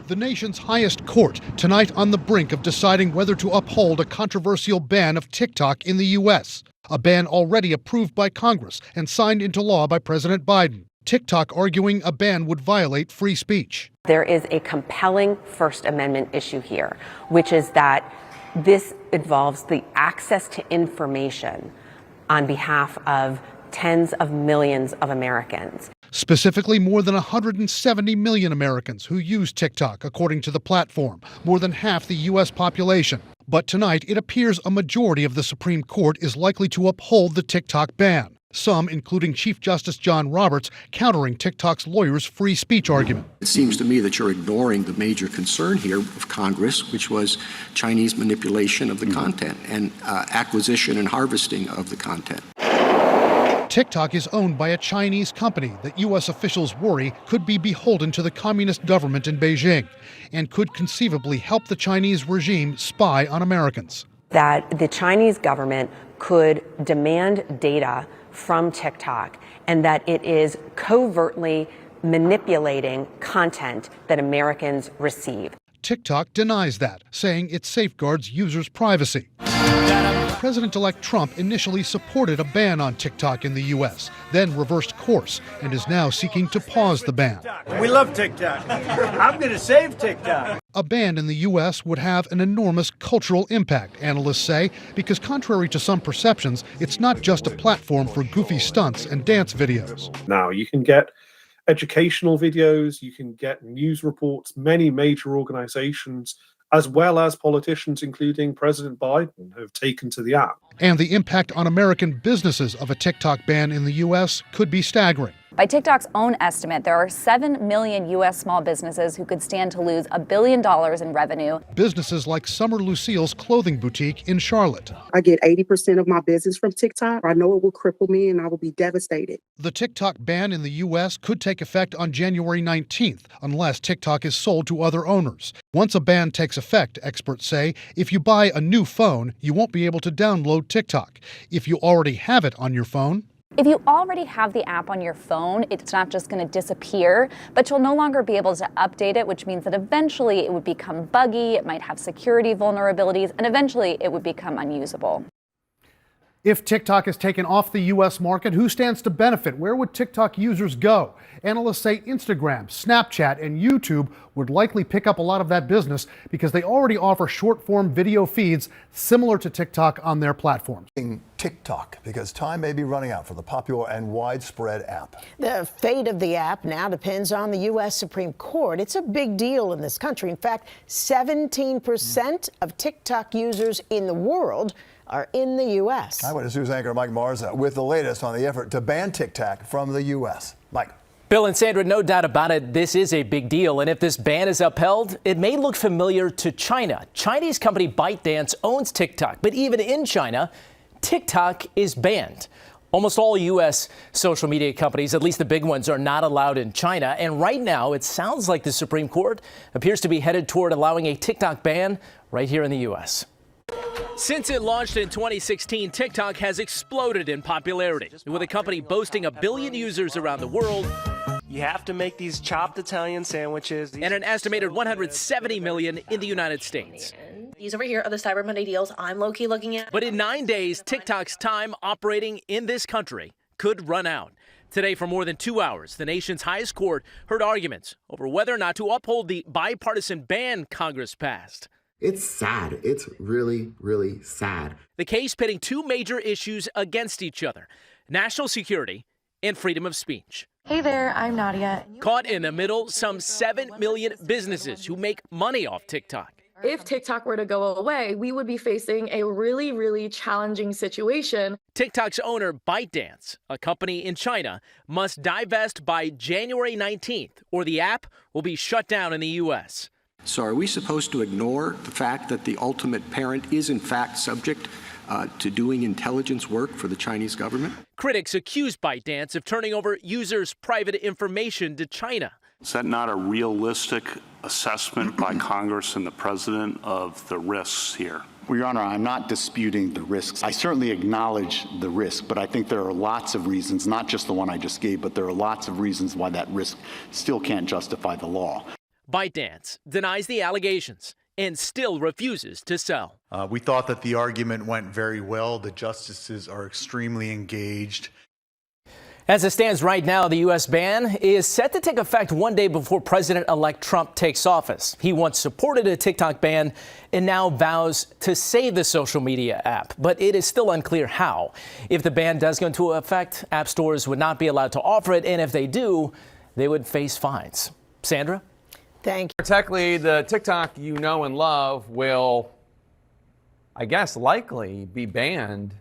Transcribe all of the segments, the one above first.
The nation's highest court tonight on the brink of deciding whether to uphold a controversial ban of TikTok in the U.S., a ban already approved by Congress and signed into law by President Biden. TikTok arguing a ban would violate free speech. There is a compelling First Amendment issue here, which is that this involves the access to information on behalf of tens of millions of Americans. Specifically, more than 170 million Americans who use TikTok, according to the platform, more than half the U.S. population. But tonight, it appears a majority of the Supreme Court is likely to uphold the TikTok ban. Some, including Chief Justice John Roberts, countering TikTok's lawyers' free speech argument. It seems to me that you're ignoring the major concern here of Congress, which was Chinese manipulation of the content and acquisition and harvesting of the content. TikTok is owned by a Chinese company that U.S. officials worry could be beholden to the communist government in Beijing and could conceivably help the Chinese regime spy on Americans. That the Chinese government could demand data from TikTok and that it is covertly manipulating content that Americans receive. TikTok denies that, saying it safeguards users' privacy. President-elect Trump initially supported a ban on TikTok in the U.S., then reversed course and is now seeking to pause the ban. We love TikTok. I'm going to save TikTok. A ban in the U.S. would have an enormous cultural impact, analysts say, because contrary to some perceptions, it's not just a platform for goofy stunts and dance videos. Now, you can get educational videos, you can get news reports, many major organizations, as well as politicians, including President Biden, have taken to the app. And the impact on American businesses of a TikTok ban in the U.S. could be staggering. By TikTok's own estimate, there are 7 million U.S. small businesses who could stand to lose $1 billion in revenue. Businesses like Summer Lucille's clothing boutique in Charlotte. I get 80% of my business from TikTok. I know it will cripple me and I will be devastated. The TikTok ban in the U.S. could take effect on January 19th, unless TikTok is sold to other owners. Once a ban takes effect, experts say, if you buy a new phone, you won't be able to download TikTok. If you already have it on your phone, if you already have the app on your phone, it's not just going to disappear, but you'll no longer be able to update it, which means that eventually it would become buggy, it might have security vulnerabilities, and eventually it would become unusable. if TikTok is taken off the U.S. market, who stands to benefit? Where would TikTok users go? Analysts say Instagram, Snapchat, and YouTube would likely pick up a lot of that business because they already offer short-form video feeds similar to TikTok on their platforms. TikTok, because time may be running out for the popular and widespread app. The fate of the app now depends on the U.S. Supreme Court. It's a big deal in this country. In fact, 17% of TikTok users in the world are in the U.S. Eyewitness News anchor Mike Marza with the latest on the effort to ban TikTok from the U.S. Mike. Bill and Sandra, no doubt about it, this is a big deal. And if this ban is upheld, it may look familiar to China. Chinese company ByteDance owns TikTok, but even in China, TikTok is banned. Almost all U.S. social media companies, at least the big ones, are not allowed in China. And right now, it sounds like the Supreme Court appears to be headed toward allowing a TikTok ban right here in the U.S. Since it launched in 2016, TikTok has exploded in popularity, with the company boasting 1 billion users around the world. You have to make these chopped Italian sandwiches. And an estimated 170 million in the United States. These over here are the Cyber Monday deals I'm low-key looking at. But in 9 days, TikTok's time operating in this country could run out. Today, for more than 2 hours, the nation's highest court heard arguments over whether or not to uphold the bipartisan ban Congress passed. It's sad. It's really, really sad. The case pitting two major issues against each other: national security and freedom of speech. Hey there, I'm Nadia. Caught in the middle, some 7 million businesses who make money off TikTok. If TikTok were to go away, we would be facing a really, really challenging situation. TikTok's owner, ByteDance, a company in China, must divest by January 19th, or the app will be shut down in the U.S. So are we supposed to ignore the fact that the ultimate parent is in fact subject to doing intelligence work for the Chinese government? Critics accuse ByteDance of turning over users' private information to China. Is that not a realistic assessment by Congress and the president of the risks here? Well, Your Honor, I'm not disputing the risks. I certainly acknowledge the risk, but I think there are lots of reasons, not just the one I just gave, but there are lots of reasons why that risk still can't justify the law. ByteDance denies the allegations and still refuses to sell. We thought that the argument went very well. The justices are extremely engaged. As it stands right now, the U.S. ban is set to take effect one day before President-elect Trump takes office. He once supported a TikTok ban and now vows to save the social media app, but it is still unclear how. If the ban does go into effect, app stores would not be allowed to offer it, and if they do, they would face fines. Sandra? Thank you. Tech lead, the TikTok you know and love will, I guess, likely be banned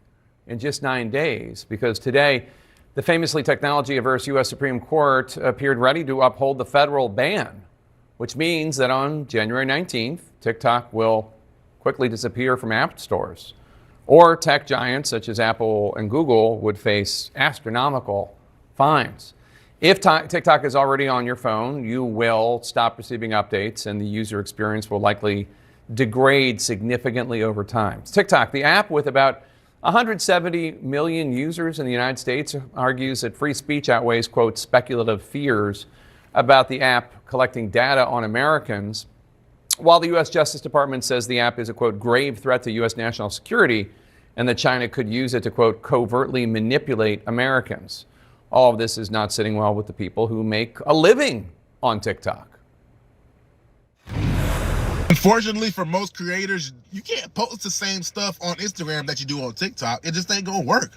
in just 9 days, because today the famously technology-averse U.S. Supreme Court appeared ready to uphold the federal ban, which means that on January 19th, TikTok will quickly disappear from app stores. Or tech giants such as Apple and Google would face astronomical fines. If TikTok is already on your phone, you will stop receiving updates and the user experience will likely degrade significantly over time. TikTok, the app with about 170 million users in the United States, argues that free speech outweighs, quote, speculative fears about the app collecting data on Americans, while the U.S. Justice Department says the app is a, quote, grave threat to U.S. national security and that China could use it to, quote, covertly manipulate Americans. All of this is not sitting well with the people who make a living on TikTok. Unfortunately, for most creators, you can't post the same stuff on Instagram that you do on TikTok. It just ain't gonna work.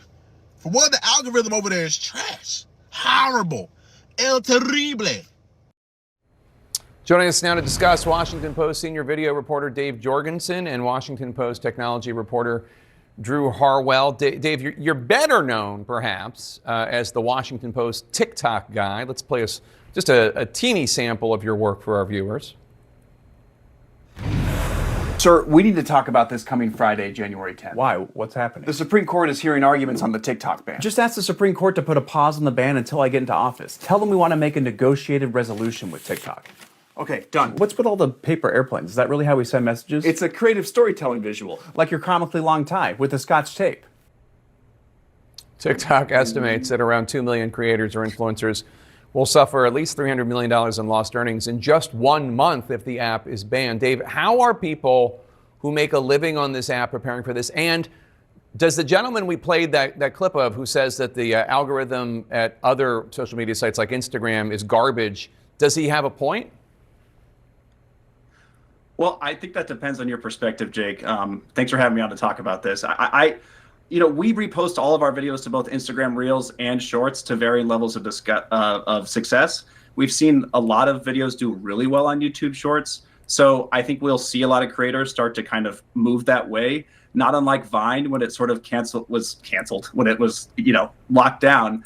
For one, the algorithm over there is trash. Horrible. El terrible. Joining us now to discuss, Washington Post senior video reporter Dave Jorgensen and Washington Post technology reporter Drew Harwell. Dave, you're better known, perhaps, as the Washington Post TikTok guy. Let's play us just a teeny sample of your work for our viewers. Sir, we need to talk about this coming Friday, January 10th. Why? What's happening? The Supreme Court is hearing arguments on the TikTok ban. Just ask the Supreme Court to put a pause on the ban until I get into office. Tell them we want to make a negotiated resolution with TikTok. Okay, done. What's with all the paper airplanes? Is that really how we send messages? It's a creative storytelling visual, like your comically long tie with the Scotch tape. TikTok estimates that around 2 million creators or influencers will suffer at least $300 million in lost earnings in just 1 month if the app is banned. Dave, how are people who make a living on this app preparing for this? And does the gentleman we played that clip of who says that the algorithm at other social media sites like Instagram is garbage, does he have a point? Well, I think that depends on your perspective, Jake. Thanks for having me on to talk about this. We repost all of our videos to both Instagram Reels and Shorts to varying levels of success. We've seen a lot of videos do really well on YouTube Shorts. So I think we'll see a lot of creators start to kind of move that way. Not unlike Vine when it sort of was canceled, when it was, locked down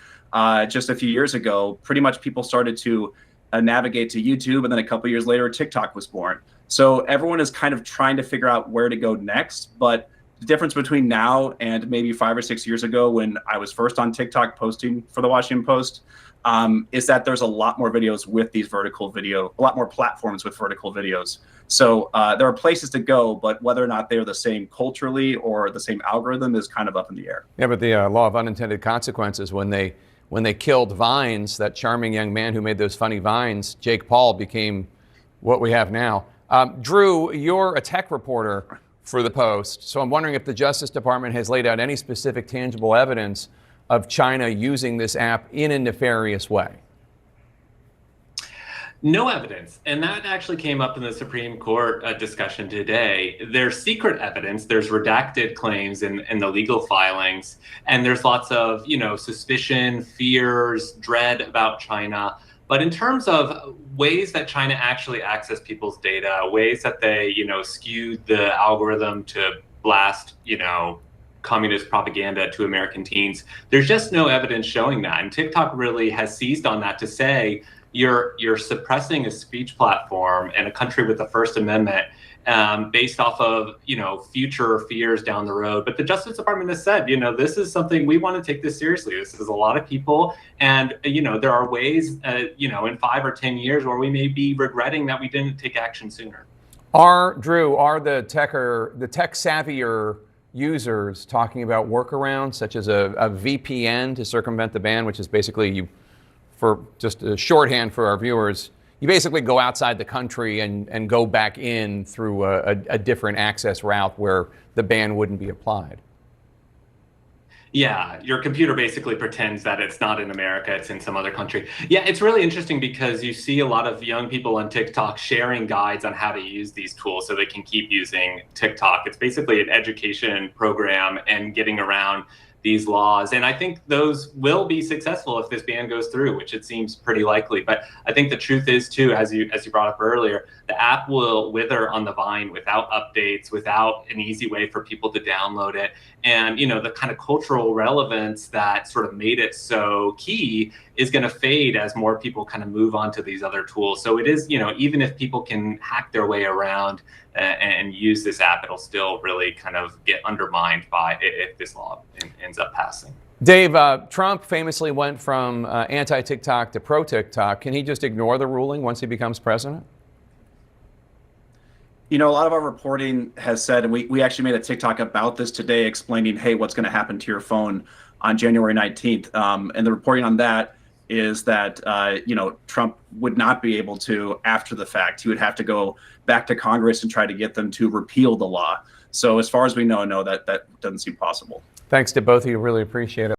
just a few years ago. Pretty much people started to navigate to YouTube, and then a couple years later, TikTok was born. So everyone is kind of trying to figure out where to go next. But the difference between now and maybe 5 or 6 years ago when I was first on TikTok posting for the Washington Post is that there's a lot more videos with these vertical video, a lot more platforms with vertical videos. So there are places to go, but whether or not they're the same culturally or the same algorithm is kind of up in the air. Yeah, but the law of unintended consequences, when they killed Vines, that charming young man who made those funny Vines, Jake Paul, became what we have now. Drew, you're a tech reporter for the Post, so I'm wondering if the Justice Department has laid out any specific tangible evidence of China using this app in a nefarious way. No evidence. And that actually came up in the Supreme Court discussion today. There's secret evidence, there's redacted claims in the legal filings, and there's lots of, suspicion, fears, dread about China. But in terms of ways that China actually access people's data, ways that they, skewed the algorithm to blast, communist propaganda to American teens, there's just no evidence showing that. And TikTok really has seized on that to say, you're suppressing a speech platform in a country with the First Amendment based off of, future fears down the road. But the Justice Department has said, this is something we want to take this seriously. This is a lot of people. And, there are ways, in 5 or 10 years where we may be regretting that we didn't take action sooner. Drew, are the tech savvier users talking about workarounds such as a VPN to circumvent the ban, which is basically for just a shorthand for our viewers, you basically go outside the country and go back in through a different access route where the ban wouldn't be applied. Yeah, your computer basically pretends that it's not in America, it's in some other country. Yeah, it's really interesting because you see a lot of young people on TikTok sharing guides on how to use these tools so they can keep using TikTok. It's basically an education program and getting around these laws. And I think those will be successful if this ban goes through, which it seems pretty likely. But I think the truth is too, as you brought up earlier, the app will wither on the vine without updates, without an easy way for people to download it. And, you know, the kind of cultural relevance that sort of made it so key is going to fade as more people kind of move on to these other tools. So it is, you know, even if people can hack their way around and use this app, it'll still really kind of get undermined by if this law ends up passing. Dave, Trump famously went from anti-TikTok to pro-TikTok. Can he just ignore the ruling once he becomes president? You know, a lot of our reporting has said, and we actually made a TikTok about this today explaining, hey, what's going to happen to your phone on January 19th. And the reporting on that is that, you know, Trump would not be able to after the fact. He would have to go back to Congress and try to get them to repeal the law. So as far as we know, no, that doesn't seem possible. Thanks to both of you. Really appreciate it.